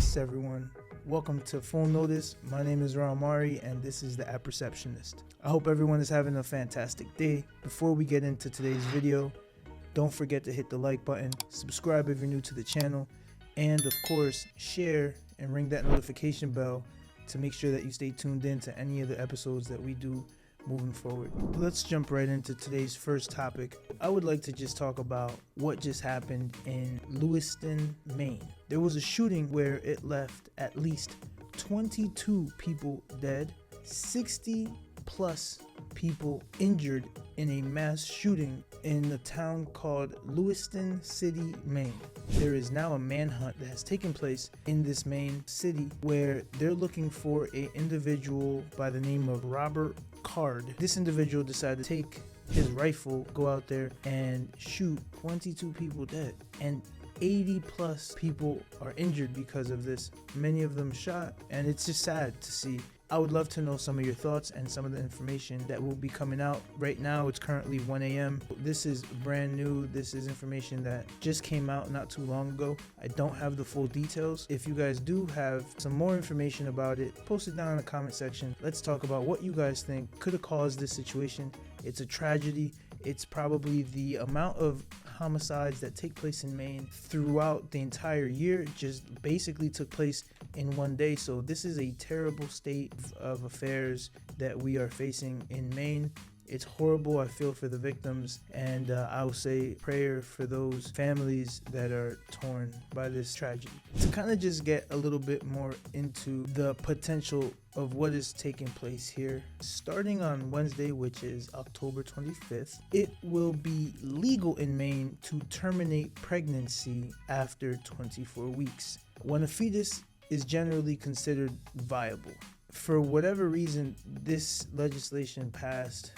Peace, everyone. Welcome to Full Notice. My name is Ramari, and this is the App Receptionist. I hope everyone is having a fantastic day. Before we get into today's video, don't forget to hit the like button, subscribe if you're new to the channel, and of course, share and ring that notification bell to make sure that you stay tuned in to any of the episodes that we do moving forward. Let's jump right into today's first topic. I would like to just talk about what just happened in Lewiston, Maine. There was a shooting where it left at least 22 people dead, 60 plus people injured in a mass shooting in a town called Lewiston City, Maine. There is now a manhunt that has taken place in this Maine city where they're looking for an individual by the name of Robert Card. This individual decided to take his rifle, go out there and shoot 22 people dead, and 80 plus people are injured because of this, many of them shot, and it's just sad to see. I would love to know some of your thoughts and some of the information that will be coming out. Right now it's currently 1 a.m. This is brand new. This is information that just came out not too long ago. I don't have the full details. If you guys do have some more information about it, post it down in the comment section. Let's talk about what you guys think could have caused this situation. It's a tragedy. It's probably the amount of homicides that take place in Maine throughout the entire year just basically took place in one day. So this is a terrible state of affairs that we are facing in Maine. It's horrible. I feel for the victims, and I will say prayer for those families that are torn by this tragedy. To kind of just get a little bit more into the potential of what is taking place here, starting on Wednesday, which is October 25th, it will be legal in Maine to terminate pregnancy after 24 weeks when a fetus is generally considered viable. For whatever reason, this legislation passed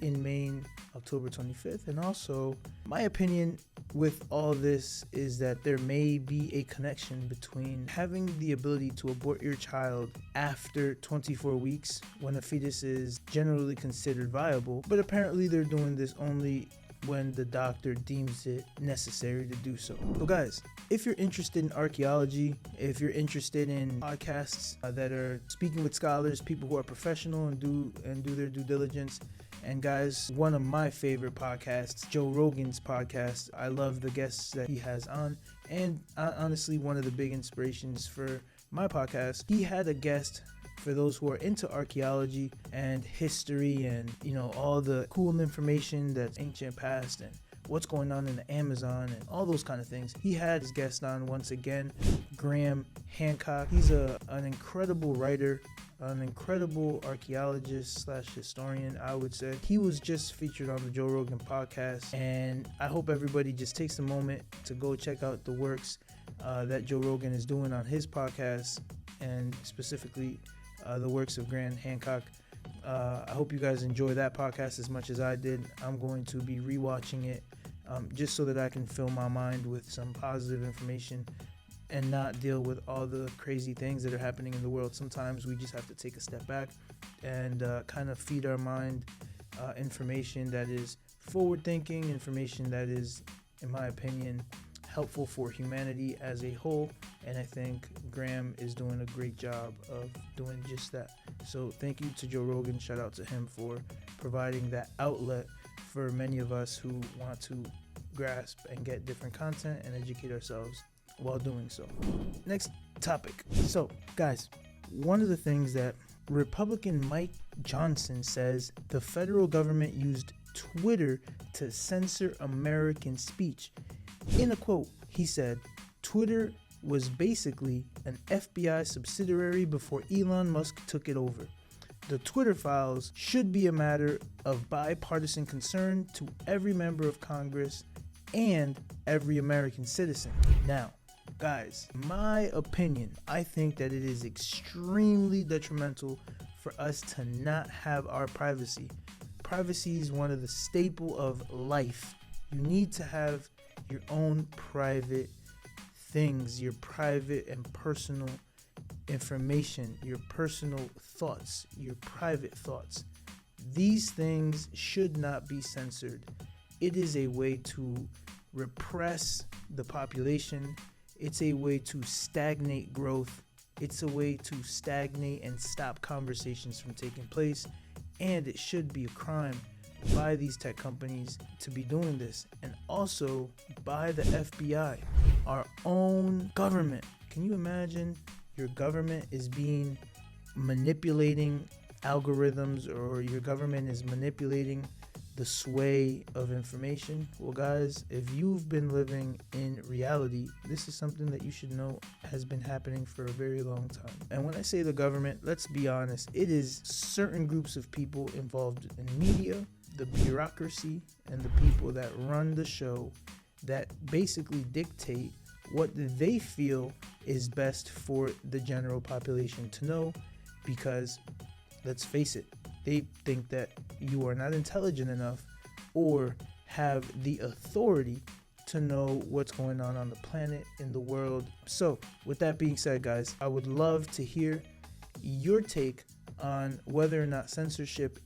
in Maine October 25th, and also my opinion with all this is that there may be a connection between having the ability to abort your child after 24 weeks when a fetus is generally considered viable, but apparently they're doing this only when the doctor deems it necessary to do so. So guys, if you're interested in archaeology, if you're interested in podcasts that are speaking with scholars, people who are professional and do their due diligence, and guys, one of my favorite podcasts, Joe Rogan's podcast, I love the guests that he has on, and honestly one of the big inspirations for my podcast. He had a guest for those who are into archaeology and history and all the cool information that's ancient past and what's going on in the Amazon and all those kind of things. He had his guest on once again, Graham Hancock. He's an incredible writer, an incredible archaeologist / historian, I would say. He was just featured on the Joe Rogan podcast, and I hope everybody just takes a moment to go check out the works that Joe Rogan is doing on his podcast, and specifically the works of Graham Hancock. I hope you guys enjoy that podcast as much as I did. I'm going to be rewatching it just so that I can fill my mind with some positive information and not deal with all the crazy things that are happening in the world. Sometimes we just have to take a step back and kind of feed our mind information that is forward thinking, information that is, in my opinion, helpful for humanity as a whole. And I think Graham is doing a great job of doing just that. So thank you to Joe Rogan. Shout out to him for providing that outlet for many of us who want to grasp and get different content and educate ourselves while doing so. Next topic. So guys, one of the things that Republican Mike Johnson says, the federal government used Twitter to censor American speech. In a quote, he said, Twitter was basically an FBI subsidiary before Elon Musk took it over. The Twitter files should be a matter of bipartisan concern to every member of Congress and every American citizen. Now, guys, my opinion, I think that it is extremely detrimental for us to not have our privacy. Privacy is one of the staple of life. You need to have your own private things, your private and personal information, your personal thoughts, your private thoughts. These things should not be censored. It is a way to repress the population. It's a way to stagnate growth. It's a way to stagnate and stop conversations from taking place. And it should be a crime by these tech companies to be doing this, and also by the FBI, our own government. Can you imagine your government is manipulating algorithms, or your government is manipulating the sway of information? Well, guys, if you've been living in reality, this is something that you should know has been happening for a very long time. And when I say the government, let's be honest, it is certain groups of people involved in media, the bureaucracy, and the people that run the show that basically dictate what they feel is best for the general population to know, because let's face it, they think that you are not intelligent enough or have the authority to know what's going on the planet, in the world. So with that being said, guys, I would love to hear your take on whether or not censorship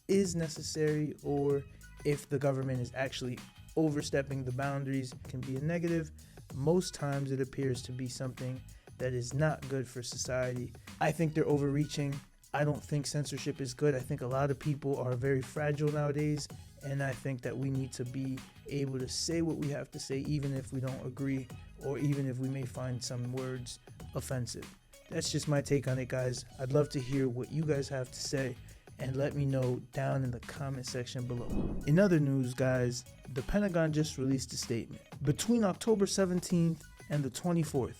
is necessary, or if the government is actually overstepping the boundaries. It can be a negative. Most times it appears to be something that is not good for society. I think they're overreaching. I don't think censorship is good. I think a lot of people are very fragile nowadays, and I think that we need to be able to say what we have to say, even if we don't agree, or even if we may find some words offensive. That's just my take on it, guys. I'd love to hear what you guys have to say, and let me know down in the comment section below. In other news, guys, the Pentagon just released a statement. Between October 17th and the 24th,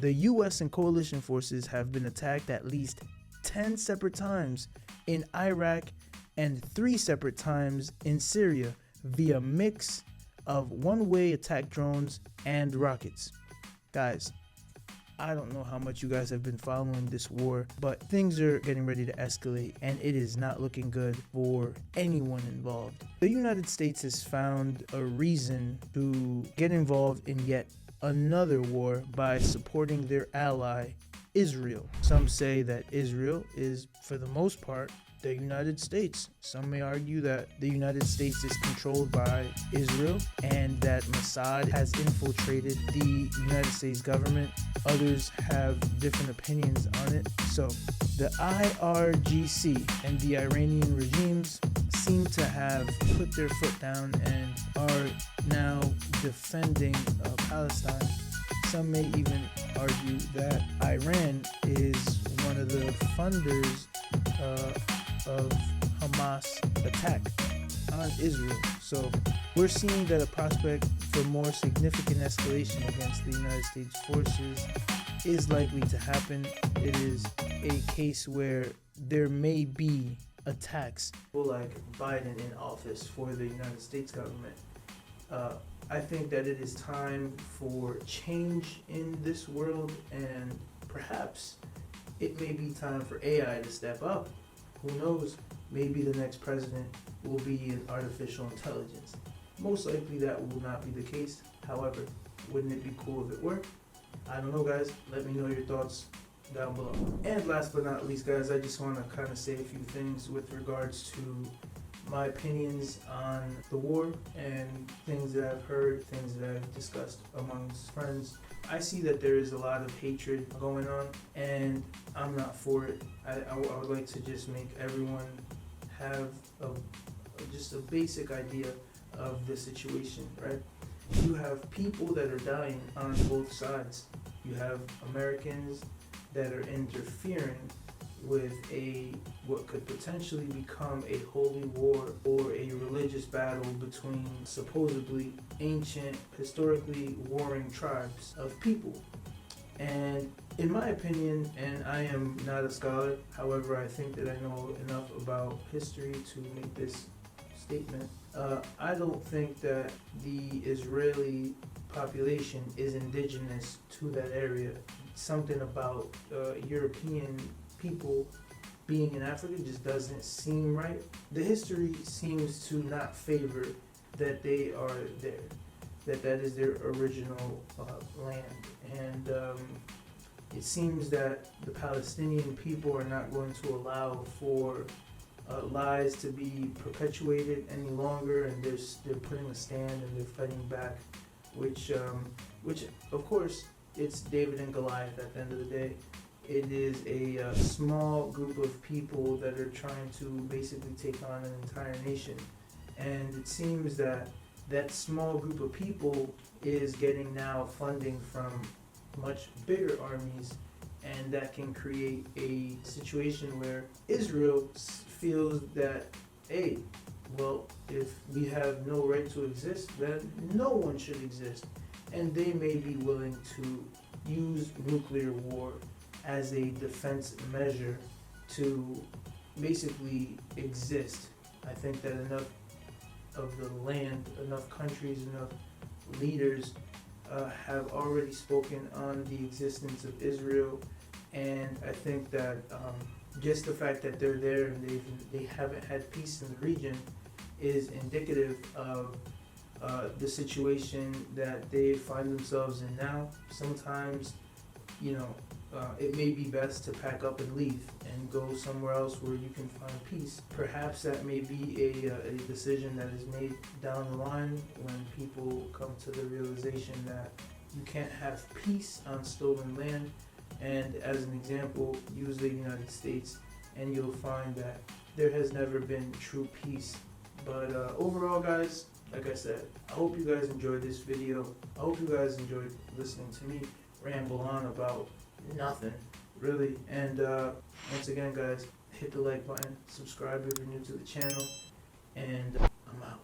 the U.S. and coalition forces have been attacked at least 10 separate times in Iraq and 3 separate times in Syria via mix of one-way attack drones and rockets. Guys, I don't know how much you guys have been following this war, but things are getting ready to escalate, and it is not looking good for anyone involved. The United States has found a reason to get involved in yet another war by supporting their ally, Israel. Some say that Israel is, for the most part, the United States. Some may argue that the United States is controlled by Israel and that Mossad has infiltrated the United States government. Others have different opinions on it. So the IRGC and the Iranian regimes seem to have put their foot down and are now defending Palestine. Some may even argue that Iran is one of the funders of Hamas attack on Israel. So we're seeing that a prospect for more significant escalation against the United States forces is likely to happen. It is a case where there may be attacks like Biden in office for the United States government. I think that it is time for change in this world, and perhaps it may be time for AI to step up. Who knows? Maybe the next president will be an artificial intelligence. Most likely that will not be the case. However, wouldn't it be cool if it were? I don't know, guys. Let me know your thoughts down below. And last but not least, guys, I just want to kind of say a few things with regards to my opinions on the war and things that I've heard, things that I've discussed amongst friends. I see that there is a lot of hatred going on, and I'm not for it. I would like to just make everyone have just a basic idea of the situation, right? You have people that are dying on both sides. You have Americans that are interfering with what could potentially become a holy war or a religious battle between supposedly ancient, historically warring tribes of people. And in my opinion, and I am not a scholar, however, I think that I know enough about history to make this statement. I don't think that the Israeli population is indigenous to that area. Something about European people being in Africa just doesn't seem right. The history seems to not favor that they are there, that is their original land. And it seems that the Palestinian people are not going to allow for lies to be perpetuated any longer, and they're putting a stand and they're fighting back, which of course it's David and Goliath at the end of the day. It is a small group of people that are trying to basically take on an entire nation. And it seems that that small group of people is getting now funding from much bigger armies, and that can create a situation where Israel feels that, hey, well, if we have no right to exist, then no one should exist. And they may be willing to use nuclear war as a defense measure to basically exist. I think that enough of the land, enough countries, enough leaders have already spoken on the existence of Israel, and I think that just the fact that they're there and they haven't had peace in the region is indicative of the situation that they find themselves in now. Sometimes, it may be best to pack up and leave and go somewhere else where you can find peace. Perhaps that may be a decision that is made down the line when people come to the realization that you can't have peace on stolen land. And as an example, use the United States, and you'll find that there has never been true peace. But overall, guys, like I said, I hope you guys enjoyed this video. I hope you guys enjoyed listening to me ramble on about nothing, really. And once again, guys, hit the like button, subscribe if you're new to the channel, and I'm out.